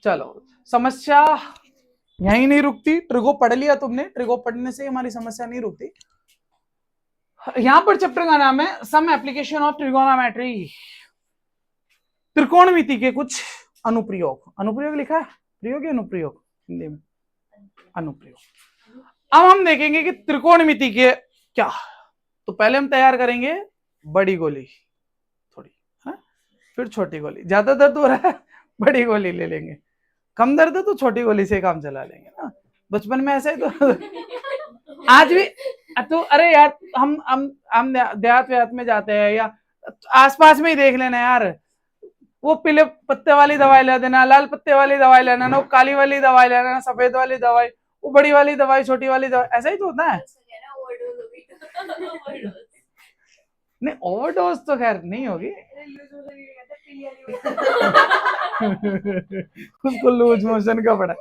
चलो, समस्या यहीं नहीं रुकती। ट्रिगो पढ़ लिया तुमने, ट्रिगो पढ़ने से हमारी समस्या नहीं रुकती। यहां पर चैप्टर का नाम है सम एप्लीकेशन ऑफ ट्रिगोनोमेट्री, त्रिकोणमिति के कुछ अनुप्रयोग। अनुप्रयोग लिखा है, प्रयोग या अनुप्रयोग हिंदी में? अनुप्रयोग। अब हम देखेंगे कि त्रिकोणमिति के क्या। तो पहले हम तैयार करेंगे बड़ी गोली थोड़ी, है? फिर छोटी गोली। ज्यादा दर्द हो रहा है, बड़ी गोली ले लेंगे। कम दर्द है तो छोटी गोली से काम चला लेंगे ना। बचपन में ऐसा ही तो आज भी तो अरे यार हम देहात में जाते हैं या आसपास में ही देख लेना यार, वो पीले पत्ते वाली दवाई ले देना, लाल पत्ते वाली दवाई लेना ना, वो काली वाली दवाई लेना, सफेद वाली दवाई, वो बड़ी वाली दवाई, छोटी वाली दवाई, ऐसा ही तो होता है। नहीं, ओवरडोज तो खैर नहीं होगी। उसको लूज मोशन का पड़ा,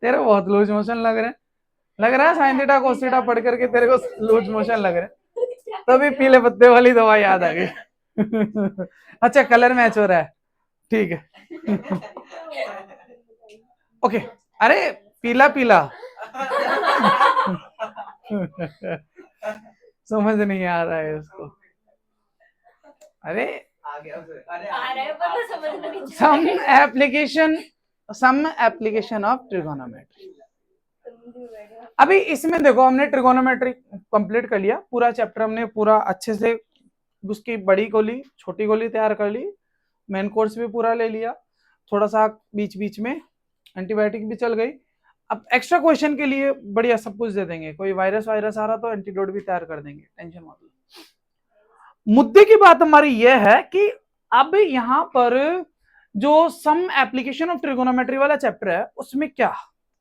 तेरे बहुत लूज मोशन लग रहा है साइन थीटा कोस थीटा पढ़ करके तेरे को लूज मोशन लग रहा है, तभी पीले पत्ते वाली दवाई याद आ गई। अच्छा, कलर मैच हो रहा है, ठीक है। ओके, अरे पीला पीला समझ नहीं आ रहा है उसको। अरे सम एप्लीकेशन ऑफ ट्रिगोनोमेट्री। अभी इसमें देखो, हमने ट्रिगोनोमेट्री कंप्लीट कर लिया, पूरा चैप्टर हमने पूरा अच्छे से उसकी बड़ी गोली छोटी गोली तैयार कर ली, मेन कोर्स भी पूरा ले लिया, थोड़ा सा बीच बीच में एंटीबायोटिक भी चल गई। अब एक्स्ट्रा क्वेश्चन के लिए बढ़िया सब कुछ दे देंगे, कोई वायरस आ रहा तो एंटीडोट भी तैयार कर देंगे, टेंशन मत लो। मुद्दे की बात हमारी यह है कि अब यहां पर जो सम एप्लीकेशन ऑफ ट्रिगोनोमेट्री वाला चैप्टर है उसमें क्या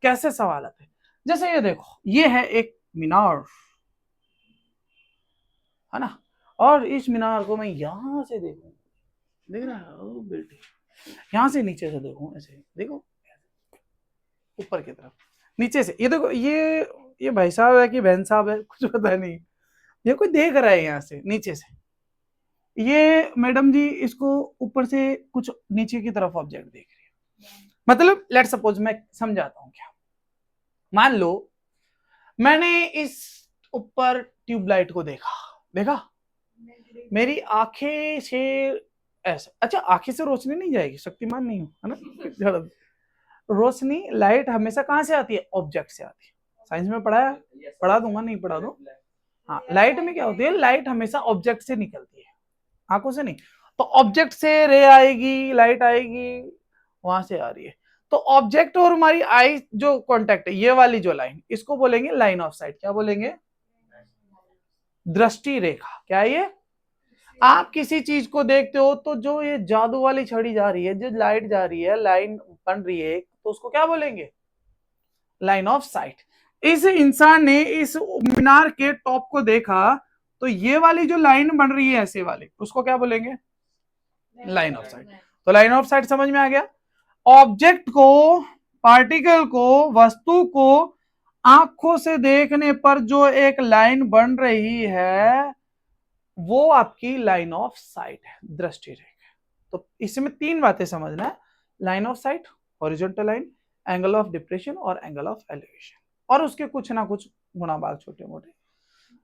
कैसे सवाल आते हैं। जैसे ये देखो, ये है एक मीनार, है ना, और इस मीनार को मैं यहां से देखूं, देख रहा है ओ बेटे, यहां से नीचे से देखूं, ऐसे देखो ऊपर की तरफ नीचे से, ये देखो, ये भाई साहब है कि बहन साहब है कुछ पता नहीं, ये कोई देख रहा है यहाँ से नीचे से, ये मैडम जी इसको ऊपर से कुछ नीचे की तरफ ऑब्जेक्ट देख रही है। मतलब लेट सपोज मैं समझाता हूं क्या, मान लो मैंने इस ऊपर ट्यूबलाइट को देखा मेरी आंखें से ऐसा, अच्छा आंखें से रोशनी नहीं जाएगी, शक्तिमान नहीं हो, है ना। रोशनी लाइट हमेशा कहां से आती है, ऑब्जेक्ट से आती है। साइंस में पढ़ा दूंगा, नहीं पढ़ा दूं। हाँ, लाइट में क्या होती है, लाइट हमेशा ऑब्जेक्ट से निकलती है, आंखों से नहीं। तो ऑब्जेक्ट से रे आएगी, लाइट आएगी, वहां से आ रही है। तो ऑब्जेक्ट और हमारी आई जो कांटेक्ट है, ये वाली जो लाइन, इसको बोलेंगे लाइन ऑफ साइट। क्या बोलेंगे, दृष्टि रेखा। क्या है ये, आप किसी चीज को देखते हो तो जो ये जादू वाली छड़ी जा रही है, जो लाइट जा रही है, लाइन बन रही है, तो उसको क्या बोलेंगे, लाइन ऑफ साइट। इस इंसान ने इस मीनार के टॉप को देखा तो ये वाली जो लाइन बन रही है ऐसे वाली, उसको क्या बोलेंगे, लाइन ऑफ साइट। तो लाइन ऑफ साइट समझ में आ गया। ऑब्जेक्ट को, पार्टिकल को, वस्तु को आंखों से देखने पर जो एक लाइन बन रही है वो आपकी लाइन ऑफ साइट है, दृष्टि रेखा। तो इसमें तीन बातें समझना है, line of site, horizontal line, angle of depression और एंगल ऑफ एलिवेशन, और उसके कुछ ना कुछ गुणा भाग छोटे मोटे,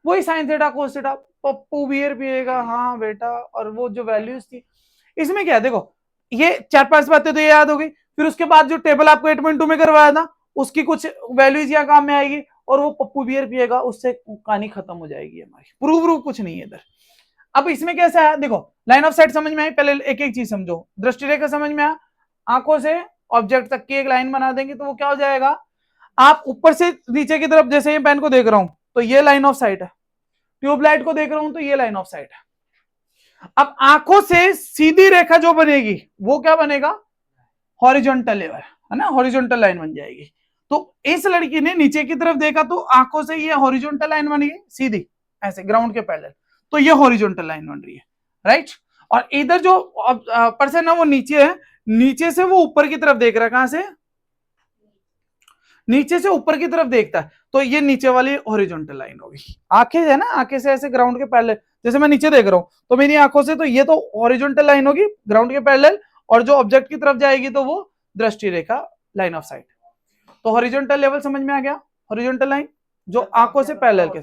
वही sine theta cos theta, Pappu beer पिएगा, हाँ बेटा, और वो जो वैल्यूज थी इसमें क्या है, देखो ये 4-5 बातें तो ये याद हो गई, फिर उसके बाद जो टेबल आपको 8.2 में करवाया था उसकी कुछ वैल्यूज यहाँ काम में आएगी, और वो पप्पू बियर पिएगा, उससे कहानी खत्म हो जाएगी हमारी, प्रूफ कुछ नहीं है इधर। अब इसमें कैसा है, देखो लाइन ऑफ साइट समझ में आई, पहले एक एक चीज समझो, दृष्टि रेखा समझ में आया, आंखों से ऑब्जेक्ट तक की एक लाइन बना देंगे तो वो क्या हो जाएगा, आप ऊपर से नीचे की तरफ जैसे ये पेन को देख रहा हूं तो ये लाइन ऑफ साइट है, ट्यूबलाइट को देख रहा हूं तो ये लाइन ऑफ साइट है। अब आंखों से सीधी रेखा जो बनेगी वो क्या बनेगा, हॉरिजॉन्टल लेवल, है ना, हॉरिजॉन्टल लाइन बन जाएगी। तो इस लड़की ने नीचे की तरफ देखा तो आंखों से ये हॉरिजॉन्टल लाइन बन गई सीधी, ऐसे ग्राउंड के पैरेलल, तो ये हॉरिजॉन्टल लाइन बन रही है, राइट। और इधर जो पर्सन है वो नीचे है, नीचे से वो ऊपर की तरफ देख रहा है, कहां से, नीचे से ऊपर की तरफ देखता है, तो ये नीचे वाली हॉरिजॉन्टल लाइन होगी। आंखें है ना, आंखें से ऐसे ग्राउंड के पैरेलल, जैसे मैं नीचे देख रहा हूं तो मेरी आंखों से तो ये तो हॉरिजॉन्टल लाइन होगी ग्राउंड के पैरेलल, और जो ऑब्जेक्ट की तरफ जाएगी तो वो दृष्टि रेखा लाइन ऑफ साइट। तो हॉरिजॉन्टल लेवल समझ में आ गया, हॉरिजॉन्टल लाइन जो आंखों से पैरेलल के,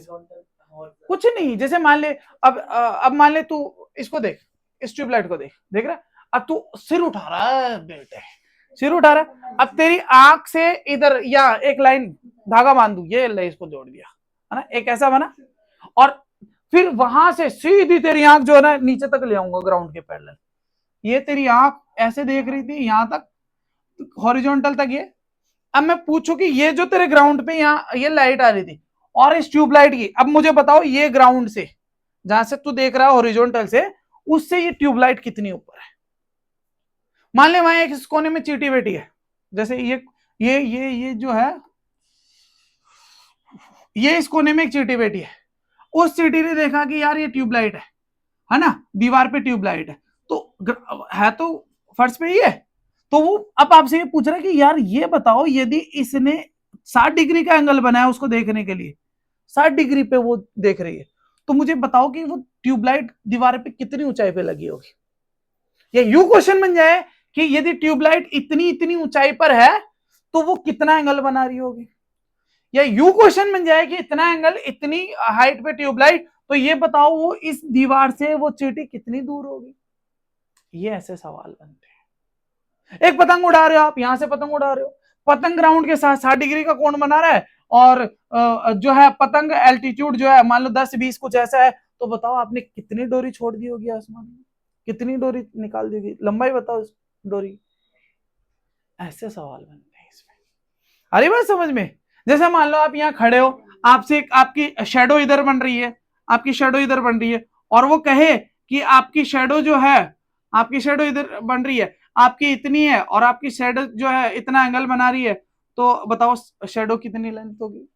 कुछ नहीं, जैसे मान ले अब मान ले तू इसको देख, इस ट्यूबलाइट को देख, देख रहा है, अब तू सिर उठा रहा है बेटे, सिर उठा रहा है, अब तेरी आंख से इधर या एक लाइन धागा बांध दू, ये ले इसको जोड़ दिया है ना, एक ऐसा बना, और फिर वहां से सीधी तेरी आंख जो है ना नीचे तक ले आऊंगा ग्राउंड के पैरेलल, ये तेरी आंख ऐसे देख रही थी यहां तक, हॉरिजॉन्टल तक ये। अब मैं पूछूं कि ये जो तेरे ग्राउंड पे यहाँ ये लाइट आ रही थी और इस ट्यूबलाइट की, अब मुझे बताओ ये ग्राउंड से जहां से तू देख रहा है हॉरिजॉन्टल से, उससे ये ट्यूबलाइट कितनी ऊपर है। मान ले वहां एक इस कोने में चींटी बैठी है, जैसे ये जो है, ये इस कोने में एक चींटी बैठी है, उस चींटी ने देखा कि यार ये ट्यूबलाइट है ना, दीवार पे ट्यूबलाइट है, तो है तो फर्श पे ही है, तो वो अब आपसे ये पूछ रहा है कि यार ये बताओ यदि इसने 60 डिग्री का एंगल बनाया उसको देखने के लिए, 60 डिग्री पे वो देख रही है, तो मुझे बताओ कि वो ट्यूबलाइट दीवार पे कितनी ऊंचाई पे लगी होगी। या यू क्वेश्चन बन जाए कि यदि ट्यूबलाइट इतनी इतनी ऊंचाई पर है तो वो कितना एंगल बना रही होगी। या यू क्वेश्चन बन जाए कि इतना एंगल इतनी हाइट पे ट्यूबलाइट, तो ये बताओ वो इस दीवार से वो चींटी कितनी दूर होगी। ये ऐसे सवाल बनते हैं। एक पतंग उड़ा रहे हो आप, यहां से पतंग उड़ा रहे हो, पतंग ग्राउंड के साथ 60 डिग्री का कोण बना रहा है, और जो है पतंग एल्टीट्यूड जो है मान लो 10-20 कुछ ऐसा है, तो बताओ आपने कितनी डोरी छोड़ दी होगी आसमान में, कितनी डोरी निकाल दी होगी, लंबाई बताओ डोरी। ऐसे सवाल बनते हैं इसमें, अरे बात समझ में। जैसे मान लो आप यहाँ खड़े हो, आपसे आपकी शेडो इधर बन रही है, आपकी शेडो इधर बन रही है, और वो कहे कि आपकी शेडो जो है, आपकी शेडो इधर बन रही है, आपकी इतनी है, और आपकी शेडो जो है इतना एंगल बना रही है, तो बताओ शेडो कितनी लेंथ होगी,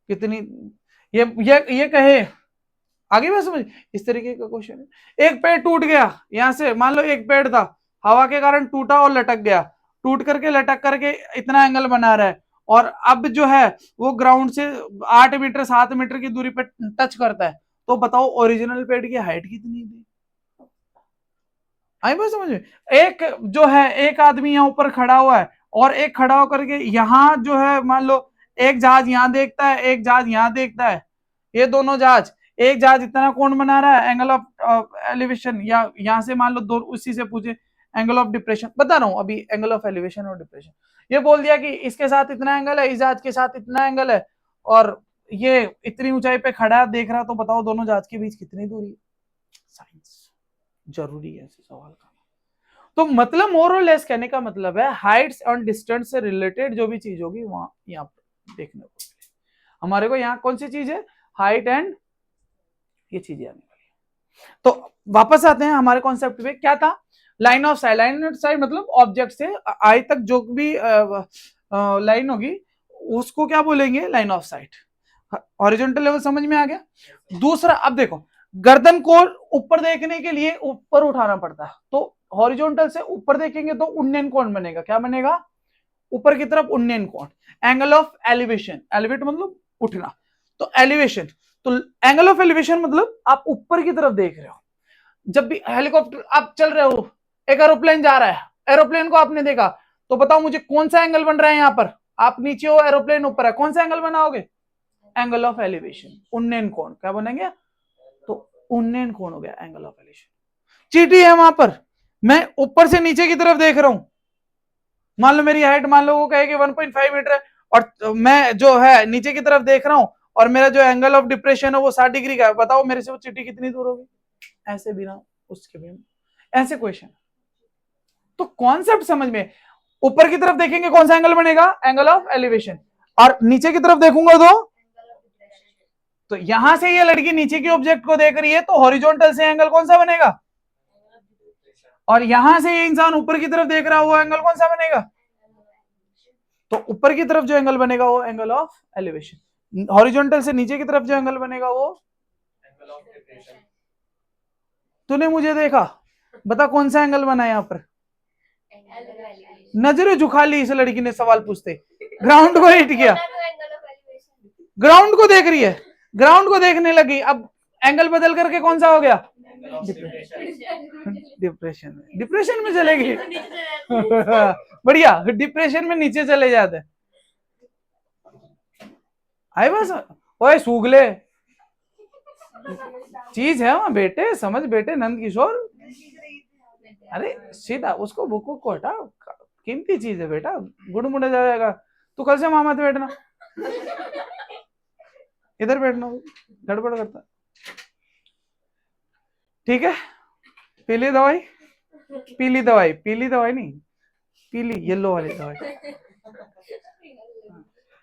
कितनी। ये कहे, आगे बात समझ, इस तरीके का क्वेश्चन है। एक पेड़ टूट गया, यहां से मान लो एक पेड़ था, हवा के कारण टूटा और लटक गया, टूट करके लटक करके इतना एंगल बना रहा है, और अब जो है वो ग्राउंड से 8 मीटर 7 मीटर की दूरी पे टच करता है, तो बताओ ओरिजिनल पेड़ की हाइट कितनी थी। आई बात समझ में। एक जो है एक आदमी यहाँ ऊपर खड़ा हुआ है, और एक खड़ा होकर के यहाँ जो है मान लो एक जहाज यहाँ देखता है, एक जहाज यहाँ देखता है, ये दोनों जहाज, एक जहाज इतना कोण बना रहा है एंगल ऑफ एलिवेशन, या यहाँ से मान लो दो, उसी से पूछे एंगल ऑफ डिप्रेशन, बता रहा हूँ अभी एंगल ऑफ एलिवेशन और डिप्रेशन, ये बोल दिया कि इसके साथ इतना एंगल है, इस जहाज के साथ इतना एंगल है, और ये इतनी ऊंचाई पे खड़ा है देख रहा, तो बताओ दोनों जहाज के बीच कितनी दूरी है। साइंस जरूरी है ऐसे सवाल का। तो मतलब मोर और लेस कहने का मतलब है हाइट्स और डिस्टेंस से रिलेटेड जो भी चीज होगी वहां यहाँ पर देखने को हमारे को, यहाँ कौन सी चीज है, हाइट एंड ये चीजें आने वाली। तो वापस आते हैं हमारे कॉन्सेप्ट पे, क्या था, line of site. Line of site मतलब ऑब्जेक्ट से आई तक जो भी लाइन होगी उसको क्या बोलेंगे, line of site. Horizontal level समझ में आ गया। दूसरा, अब देखो गर्दन को ऊपर देखने के लिए ऊपर उठाना पड़ता है, तो हॉरिजॉन्टल से ऊपर देखेंगे तो उन्नयन कोण बनेगा, क्या बनेगा, ऊपर की तरफ उन्नयन कोण। एंगल ऑफ एलिवेशन, एलिवेट मतलब उठना, तो एलिवेशन, तो एंगल ऑफ एलिवेशन मतलब आप ऊपर की तरफ देख रहे हो। जब भी हेलीकॉप्टर आप चल रहे हो, एक एरोप्लेन जा रहा है, एरोप्लेन को आपने देखा, तो बताओ मुझे कौन सा एंगल बन रहा है, यहां पर आप नीचे हो, एरोप्लेन ऊपर है, कौन सा एंगल बनाओगे, एंगल ऑफ एलिवेशन, उन्नयन कोण, क्या बनेंगे, तो उन्नयन कोण हो गया एंगल ऑफ एलिवेशन। चींटी है वहां पर, मैं ऊपर से नीचे की तरफ देख रहा हूं, मान लो मेरी हाइट मान लो वो कहे कि 1.5 मीटर है, और मैं जो है नीचे की तरफ देख रहा हूं, और मेरा जो एंगल ऑफ डिप्रेशन है वो 60 डिग्री का है, बताओ मेरे से वो चींटी कितनी दूर होगी। ऐसे बिना उसके भी ऐसे क्वेश्चन। तो कॉन्सेप्ट समझ में, ऊपर की तरफ देखेंगे कौन सा एंगल बनेगा, एंगल ऑफ एलिवेशन, और नीचे की तरफ देखूंगा तो यहां से ये लड़की नीचे के ऑब्जेक्ट को देख रही है, तो हॉरिजॉन्टल से एंगल कौन सा बनेगा, और यहां से ये इंसान ऊपर की तरफ देख रहा है, वो एंगल कौन सा बनेगा, तो ऊपर की तरफ जो एंगल बनेगा वो एंगल ऑफ एलिवेशन, हॉरिजॉन्टल से नीचे की तरफ जो एंगल बनेगा वो एंगल ऑफ डिप्रेशन। तूने मुझे देखा, बता कौन सा एंगल बना यहां पर, नजरें झुका ली इस लड़की ने सवाल पूछते, ग्राउंड को हिट किया, ग्राउंड को देख रही है, ग्राउंड को देखने लगी, अब एंगल बदल करके कौन सा हो गया, डिप्रेशन में चलेगी। बढ़िया, डिप्रेशन में नीचे चले जाते। आई बस, ओए सूगले चीज है वहां बेटे, समझ बेटे नंद किशोर। अरे सीधा उसको बुक को हटा, कीमती चीज है बेटा, गुड़ मुड़े जाएगा। तू कल से मामा से बैठना, इधर बैठना, गड़बड़ करता। ठीक है, पीली दवाई, पीली दवाई, पीली दवाई नहीं, पीली येलो वाली दवाई।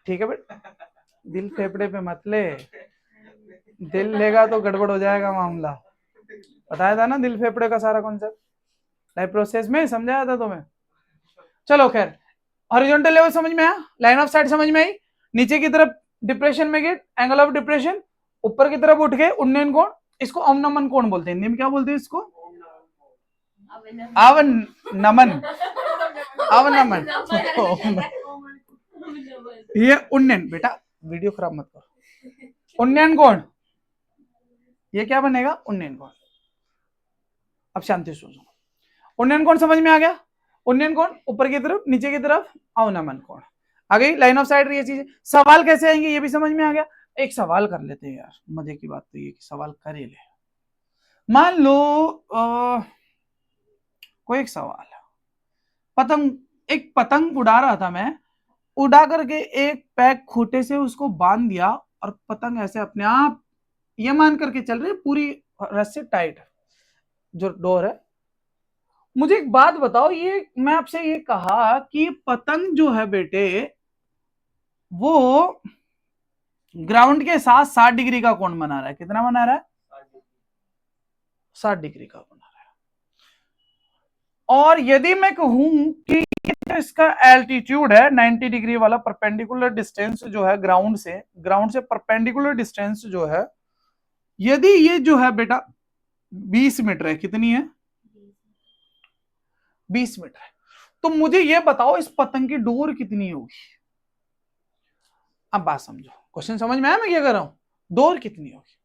ठीक है बेटा, दिल फेफड़े पे मत ले, दिल लेगा तो गड़बड़ हो जाएगा मामला। बताया था ना दिल फेफड़े का सारा कॉन्सेप्ट लाइफ प्रोसेस में, समझाया था तुम्हें। चलो खैर, हॉरिजॉन्टल लेवल समझ में आया, लाइन ऑफ साइट समझ में आई, नीचे की तरफ डिप्रेशन में गिर, एंगल ऑफ डिप्रेशन, ऊपर की तरफ उठ के उन्नयन कोण, इसको अवनमन कोण बोलते हैं, हिंदी में क्या बोलते हैं इसको? अवनमन, अवनमन। ये उन्नयन, बेटा वीडियो खराब मत करो। उन्नयन कोण, ये क्या बनेगा? उन्नयन कोण। अब शांति से सुनो, उन्नयन कोण समझ में आ गया? उन्नयन कोण ऊपर की तरफ, नीचे की तरफ अवनमन कोण। आ गई लाइन ऑफ साइट ये चीज। सवाल कैसे आएंगे ये भी समझ में आ गया। एक सवाल कर लेते हैं यार, मजे की बात तो ये कि सवाल कर ही ले। मान लो कोई एक सवाल, पतंग, एक पतंग उड़ा रहा था मैं, उड़ा करके एक पैक खूटे से उसको बांध दिया और पतंग ऐसे अपने आप ये मान करके चल रही, पूरी रस्सी टाइट जो डोर है। मुझे एक बात बताओ, ये मैं आपसे ये कहा कि पतंग जो है बेटे वो ग्राउंड के साथ 60 डिग्री का कोण बना रहा है। कितना बना रहा है? 60 डिग्री का बना रहा है। और यदि मैं कहूं कि इसका एल्टीट्यूड है 90 डिग्री वाला, परपेंडिकुलर डिस्टेंस जो है ग्राउंड से परपेंडिकुलर डिस्टेंस जो है, यदि ये जो है बेटा 20 मीटर है, कितनी है? 20 मीटर है, तो मुझे ये बताओ इस पतंग की डोर कितनी होगी? अब बात समझो, क्वेश्चन समझ में आया मैं क्या कर रहा हूं? डोर कितनी होगी?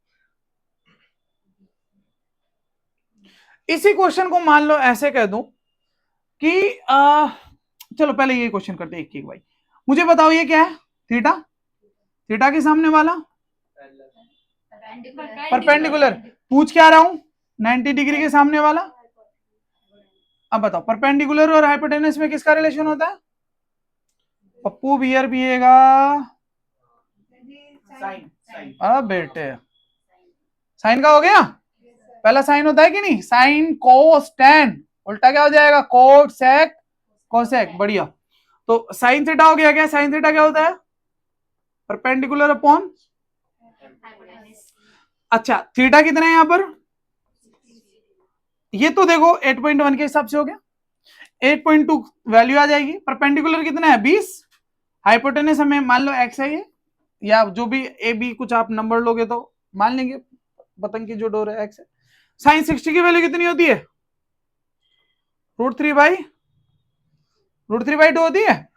इसी क्वेश्चन को मान लो ऐसे कह दूं कि चलो पहले ये क्वेश्चन करते एक एक भाई। मुझे बताओ ये क्या है? थीटा, थीटा के सामने वाला परपेंडिकुलर। पूछ क्या रहा हूं? 90 डिग्री के सामने वाला। अब बताओ परपेंडिकुलर और हाइपोटेनस में किसका रिलेशन होता है? पप्पू बियर पिएगा साइन। अब बेटे साइन का हो गया, पहला साइन होता है कि नहीं? साइन कोस टेन, उल्टा क्या हो जाएगा? Cot sec cosec. बढ़िया, तो साइन थीटा हो गया। क्या साइन थीटा क्या होता है? परपेंडिकुलर अपॉन, अच्छा थीटा कितना है यहां पर? ये तो देखो 8.1 के हिसाब से हो गया, 8.2 वैल्यू आ जाएगी। परपेंडिकुलर कितना है? 20। हाइपोटेनस हमें मान लो x है ये, या जो भी ए बी कुछ आप नंबर लोगे तो मान लेंगे, पतंग की जो डोर है x है। साइन 60 की वैल्यू कितनी होती है? √3/2 होती है।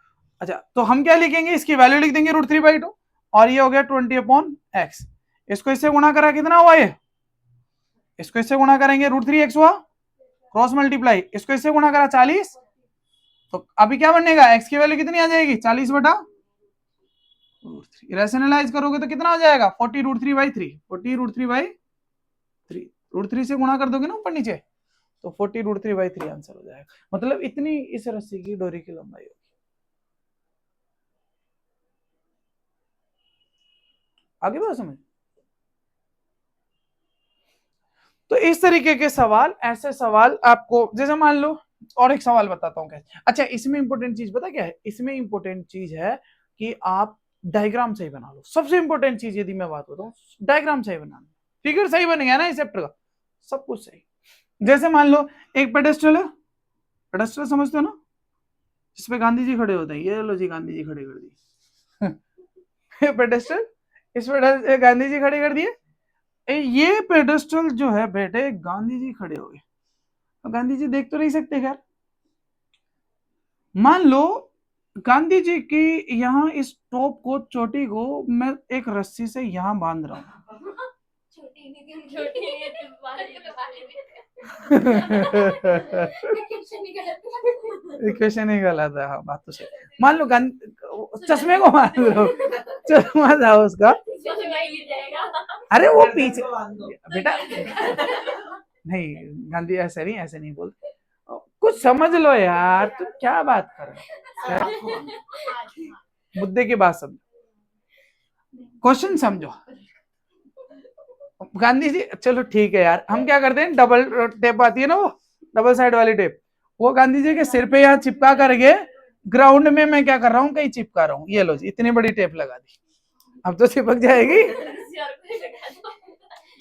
अच्छा तो हम क्या लिखेंगे? इसकी वैल्यू लिख देंगे √3/2, और ये हो गया 20/x। इसको इससे गुणा करा कितना हुआ? ये इसको इससे गुणा करेंगे √3x हुआ, क्रॉस मल्टीप्लाई, इसको इससे गुणा करा 40, तो अभी क्या बनेगा? x की वैल्यू कितनी आ जाएगी? 40/√3। रैशनलाइज करोगे तो कितना हो जाएगा? 40√3/3, 40√3/3, √3 से गुणा कर दोगे ना ऊपर नीचे, तो 40√3/3 आंसर हो जाएगा। मतलब इतनी इस रस्सी की डोरी की लंबाई होगी। आगे बात समझ। तो इस तरीके के सवाल, ऐसे सवाल आपको, जैसे मान लो और एक सवाल बताता हूं कैसे। अच्छा इसमें इंपॉर्टेंट चीज पता क्या है? इसमें इंपॉर्टेंट चीज है कि आप डायग्राम सही बना लो। सबसे इंपॉर्टेंट चीज यदि मैं बात बताऊं, डायग्राम सही बनाना, फिगर सही बन गया ना इस चैप्टर का, सब कुछ सही। जैसे मान लो एक पेडेस्टल है, पेडेस्टल समझते हो ना, जिसपे गांधी जी खड़े होते हैं, ये लो जी गांधी जी खड़े कर दिए पेडेस्टल, इस पे गांधी जी खड़े कर दिए। ये पेडेस्टल जो है बेटे, गांधी जी खड़े हो गए, तो गांधी जी देख तो नहीं सकते। खैर मान लो गांधी जी की यहाँ इस टॉप को, चोटी को मैं एक रस्सी से यहाँ बांध रहा हूं, इक्वेशन ही गलत है। हाँ बात तो सही। मान लो चश्मे को मान लो, चश्मा था उसका, अरे वो पीछे बेटा नहीं, गांधी ऐसे नहीं बोलते, कुछ समझ लो यार, तुम क्या बात कर रहे हो, मुद्दे की बात समझो, क्वेश्चन समझो। गांधी जी चलो ठीक है यार, हम क्या करते हैं, डबल टेप आती है ना, वो डबल साइड वाली टेप, वो गांधी जी के सिर पे यहाँ चिपका करके ग्राउंड में मैं क्या कर रहा हूँ, कहीं चिपका रहा हूँ, ये लो जी इतनी बड़ी टेप लगा दी, अब तो चिपक जाएगी।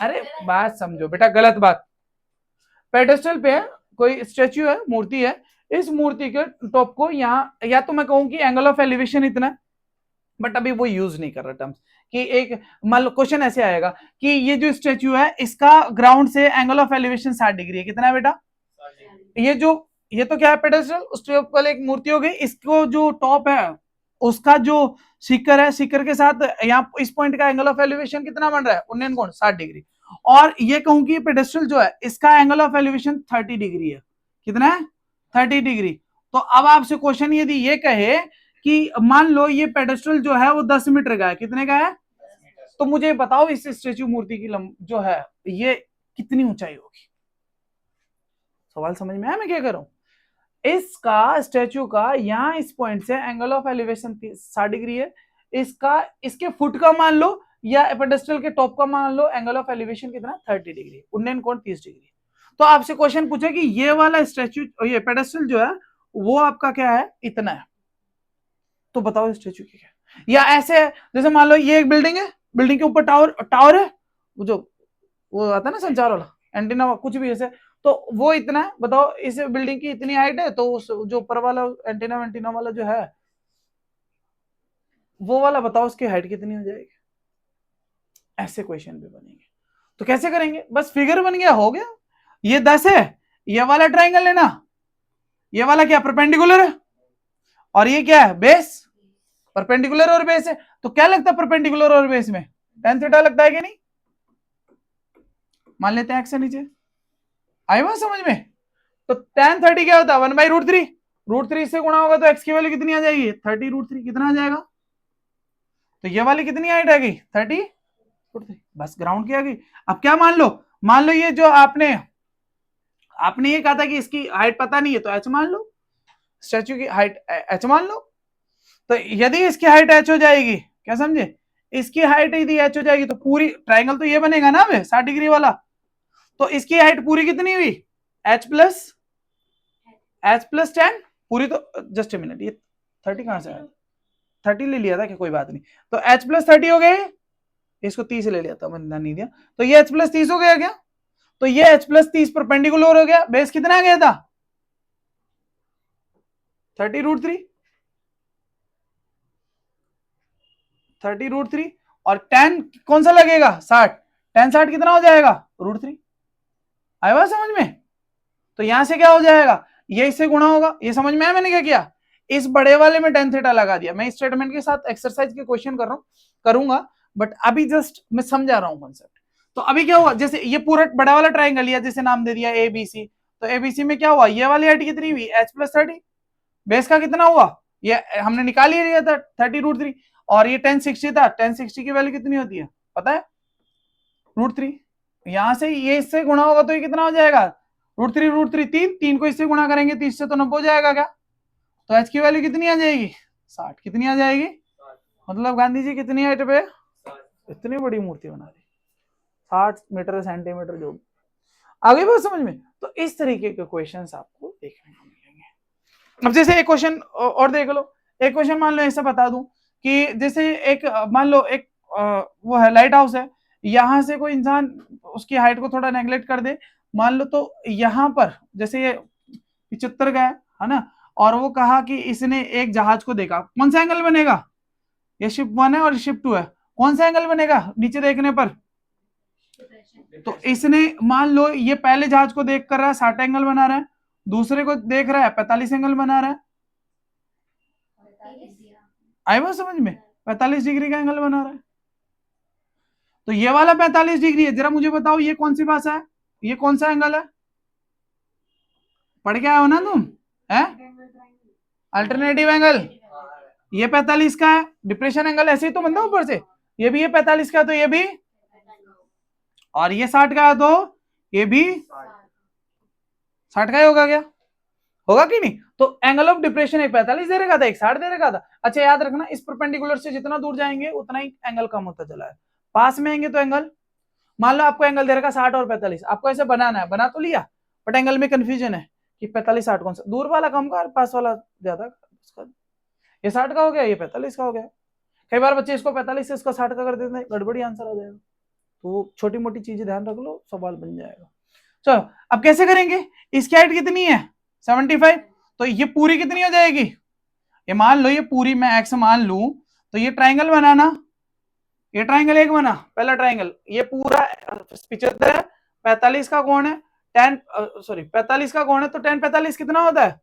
अरे बात समझो बेटा, गलत बात। पेडेस्टल पे कोई स्टेच्यू है, मूर्ति है, इस मूर्ति के टॉप को यहाँ, या तो मैं कहूँ कि एंगल ऑफ एलिवेशन इतना, बट अभी वो यूज नहीं कर रहा टर्म्स, कि एक मान लो क्वेश्चन ऐसे आएगा कि ये जो स्टेच्यू है इसका ग्राउंड से एंगल ऑफ एलिवेशन 60 डिग्री है, कितना है बेटा, ये तो क्या है, पेडेस्टल, उस टॉप वाले एक मूर्ति हो गई, इसको जो टॉप है उसका जो शिखर है, शिखर के साथ यहाँ इस पॉइंट का एंगल ऑफ एलिवेशन कितना बन रहा है, उन्नयन कोण 60 डिग्री, और ये कहूं कि पेडेस्टल जो है इसका एंगल ऑफ एलिवेशन 30 डिग्री है, कितना है 30 डिग्री। तो अब आपसे क्वेश्चन यदि ये कहे कि मान लो ये पेडेस्टल जो है वो 10 मीटर का है, कितने का है, तो मुझे बताओ इस स्टेच्यू मूर्ति की जो है ये कितनी ऊंचाई होगी। सवाल समझ में आया मैं क्या कर रहा हूं, इसका स्टेच्यू का यहाँ इस पॉइंट से एंगल ऑफ एलिवेशन 60 डिग्री है, इसका इसके फुट का मान लो या पेडेस्टल के टॉप का मान लो एंगल ऑफ एलिवेशन कितना 30 डिग्री, उन्नयन कोण 30 डिग्री। तो आपसे क्वेश्चन पूछे कि ये वाला स्टेच्यू, ये पेडेस्टल जो है वो आपका क्या है, इतना है, तो बताओ स्टेच्यू की क्या, या ऐसे है जैसे मान लो ये एक बिल्डिंग है, बिल्डिंग के ऊपर टावर है, वो जो वो आता है ना संचार वाला एंटीना, कुछ भी ऐसे, तो वो इतना है, बताओ इस बिल्डिंग की इतनी हाइट है, तो उस जो ऊपर वाला एंटीना वाला जो है वो वाला बताओ उसकी हाइट कितनी हो जाएगी। ऐसे क्वेश्चन भी बनेंगे, तो कैसे करेंगे, बस फिगर बन गया, हो गया, ये 10 है, ये वाला ट्राइंगल लेना, ये वाला क्या परपेंडिकुलर है, और ये क्या है बेस, परपेंडिकुलर और बेस है, तो क्या लगता है परपेंडिकुलर और बेस में, tan थीटा लगता है कि नहीं, मान लेते हैं एक्स से नीचे, आई बात समझ में, तो tan 30 क्या होता है 1/√3, √3 से गुणा होगा तो एक्स की वैल्यू कितनी आ जाएगी 30√3, कितना आ जाएगा, तो ये वाली कितनी हाइट आ गई 30√3, बस ग्राउंड की आ गई। अब क्या मान लो ये जो आपने ये कहा था कि इसकी हाइट पता नहीं है, तो एच मान लो, स्टैच्यू की हाइट एच मान लो, तो यदि इसकी हाइट एच हो जाएगी, क्या समझे, इसकी हाइट यदि एच हो जाएगी तो पूरी ट्राइंगल तो ये बनेगा ना 60 डिग्री वाला, तो इसकी हाइट पूरी कितनी हुई h+10 पूरी, तो जस्ट ए मिनट, ये 30 कहां से आया, 30 ले लिया था क्या, कोई बात नहीं, तो h+30 हो गए, इसको 30 ले लिया था मैंने, नहीं दिया, तो ये h+30 हो गया क्या, तो ये h+30 परपेंडिकुलर हो गया, बेस कितना आ गया था 30√3 और tan कौन सा लगेगा 60, tan 60 कितना हो जाएगा √3, आया बात समझ में, तो यहां से क्या हो जाएगा, ये इससे गुणा होगा, ये समझ में आया मैंने क्या किया, इस बड़े वाले में tan थीटा लगा दिया, मैं स्टेटमेंट के साथ एक्सरसाइज के क्वेश्चन कर रहा हूं, करूंगा, बट अभी जस्ट मैं समझा रहा हूं कॉन्सेप्ट। तो अभी क्या हुआ, जैसे ये पूरा बड़ा वाला ट्राइंगल लिया, जैसे नाम दे दिया ABC, तो ABC में क्या हुआ, ये वाली हाइट कितनी हुई h+30, बेस का कितना हुआ, ये हमने निकाल ही लिया था 30√3, और ये 1060 था, 1060 की वैल्यू कितनी होती है पता है √3, यहां से ये इससे गुणा होगा तो ये कितना हो जाएगा √3 तीन को इससे गुणा करेंगे 30 से तो 90 हो जाएगा क्या, तो h की वैल्यू कितनी आ जाएगी 60, कितनी आ जाएगी, मतलब गांधी जी कितनी हाइट पे इतनी बड़ी मूर्ति बना दी, 60 मीटर सेंटीमीटर जो, आगे बात समझ में, तो इस तरीके के क्वेश्चंस आपको देखने को मिलेंगे। अब जैसे एक क्वेश्चन और देख लो, एक क्वेश्चन मान लो ऐसा बता दूं कि जैसे एक मान लो एक वो है लाइट हाउस है, यहां से कोई इंसान उसकी हाइट को थोड़ा नेग्लेक्ट कर दे, मान लो तो यहां पर जैसे ये 75 का है ना, और वो कहा कि इसने एक जहाज को देखा, कौन सा एंगल बनेगा, ये शिप 1 है और शिप 2 है, कौन सा एंगल बनेगा नीचे देखने पर, तो इसने मान लो ये पहले जहाज को देख कर रहा है 60 एंगल बना रहा है, दूसरे को देख रहा है 45 एंगल बना रहा है, आई बात समझ में 45 डिग्री का एंगल बना रहा है, तो ये वाला 45 डिग्री है। जरा मुझे बताओ ये कौन सी भाषा है, ये कौन सा एंगल है, पढ़ के आए हो ना तुम, है अल्टरनेटिव एंगल। ये 45 का है, डिप्रेशन एंगल ऐसे ही तो बनता है ऊपर से, ये भी ये 45 का, तो ये भी, और ये 60 का है तो ये भी 60 का ही होगा क्या, होगा कि नहीं। तो एंगल ऑफ डिप्रेशन एक 45 दे रखा था, एक 60 दे रखा था। अच्छा याद रखना, इस परपेंडिकुलर से जितना दूर जाएंगे उतना ही एंगल कम होता चला है। पास में आएंगे तो एंगल, मान लो आपको एंगल दे रखा 60 और 45, आपको ऐसे बनाना है, बना तो लिया, बट एंगल में कंफ्यूजन है कि 45 60 कौन सा, दूर वाला कम का पास वाला ज्यादा, ये 60 का हो गया, ये 45 का हो गया। कई बार बच्चे इसको 45 से इसको 60 का कर देते हैं, गड़बड़ी आंसर आ जाएगा। तो छोटी मोटी चीजें ध्यान रख लो, सवाल बन जाएगा। चलो अब कैसे करेंगे, इसकी हाइट कितनी है 75, तो ये पूरी कितनी हो जाएगी, ये मान लो ये पूरी मैं एक्स मान लू, तो ये ट्राइंगल बनाना, ये ट्राइंगल एक बना, पहला ट्राइंगल, ये पूरा 75 है, 45 का कोण है, 45 का कोण है, तो 10 45 कितना होता है,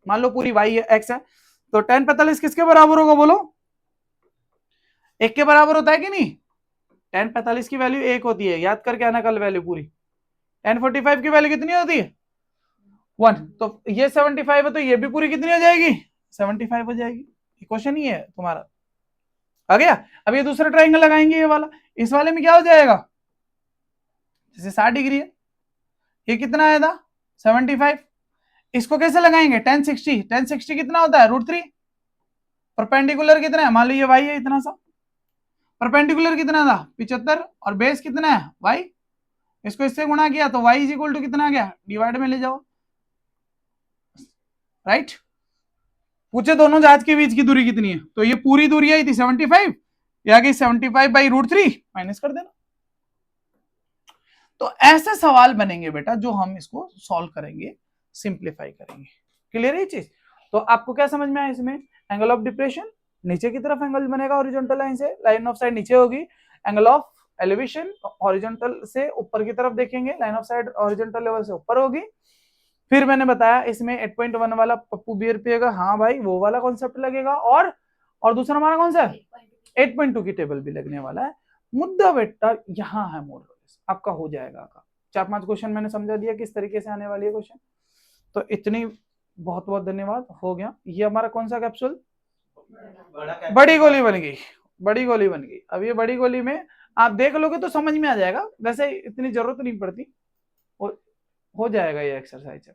मान लो पूरी वाई है एक्स है, तो 10 45 किसके बराबर होगा बोलो, एक के बराबर होता है कि नहीं। 10 45 की वैल्यू एक होती है, याद करके आना कल वैल्यू पूरी। 10 45 की वैल्यू कितनी होती है 1, तो ये 75 है, तो ये भी पूरी कितनी हो जाएगी 75 हो जाएगी। क्वेश्चन ही है तुम्हारा, आ गया। अब ये दूसरा ट्राइंगल लगाएंगे, ये वाला, इस वाले में क्या हो जाएगा, जैसे 60 डिग्री है, ये कितना आया था 75, इसको कैसे लगाएंगे 10 60, 10 60 कितना होता है √3, परपेंडिकुलर कितना है, मान लो ये वाई है इतना सा, परपेंडिकुलर कितना था 75, और बेस कितना है वाई, इसको इससे गुणा किया तो y इज इक्वल टू कितना आ गया, डिवाइड में ले जाओ, राइट। पूछे दोनों जहाज के बीच की दूरी कितनी है, तो ये पूरी दूरी आई थी 75, ये आ गई 75/√3, माइनस कर देना। तो ऐसे सवाल बनेंगे बेटा जो हम इसको सॉल्व करेंगे, सिंप्लीफाई करेंगे। क्लियर है ये चीज। तो आपको क्या समझ में आया इसमें, एंगल ऑफ डिप्रेशन, नीचे की तरफ एंगल बनेगा हॉरिजॉन्टल लाइन से, लाइन ऑफ साइड नीचे होगी, एंगल ऑफ एलिवेशन हॉरिजॉन्टल से ऊपर की तरफ देखेंगे, line of side horizontal level से ऊपर होगी। फिर मैंने बताया इसमें 8.1 वाला पप्पू बीआरपी का, हाँ भाई वो वाला कॉन्सेप्ट लगेगा, और दूसरा हमारा कौन सा है 8.2 की टेबल भी लगने वाला है। मुद्दा बेटा यहाँ है मोर, आपका हो जाएगा का 4-5 क्वेश्चन मैंने समझा दिया किस तरीके से आने वाली है क्वेश्चन। तो इतनी बहुत बहुत धन्यवाद, हो गया। ये हमारा कौन सा कैप्सूल, बड़ी गोली बन गई, बड़ी गोली बन गई। अब ये बड़ी गोली में आप देख लोगे तो समझ में आ जाएगा, वैसे इतनी जरूरत नहीं पड़ती, हो जाएगा ये एक्सरसाइज।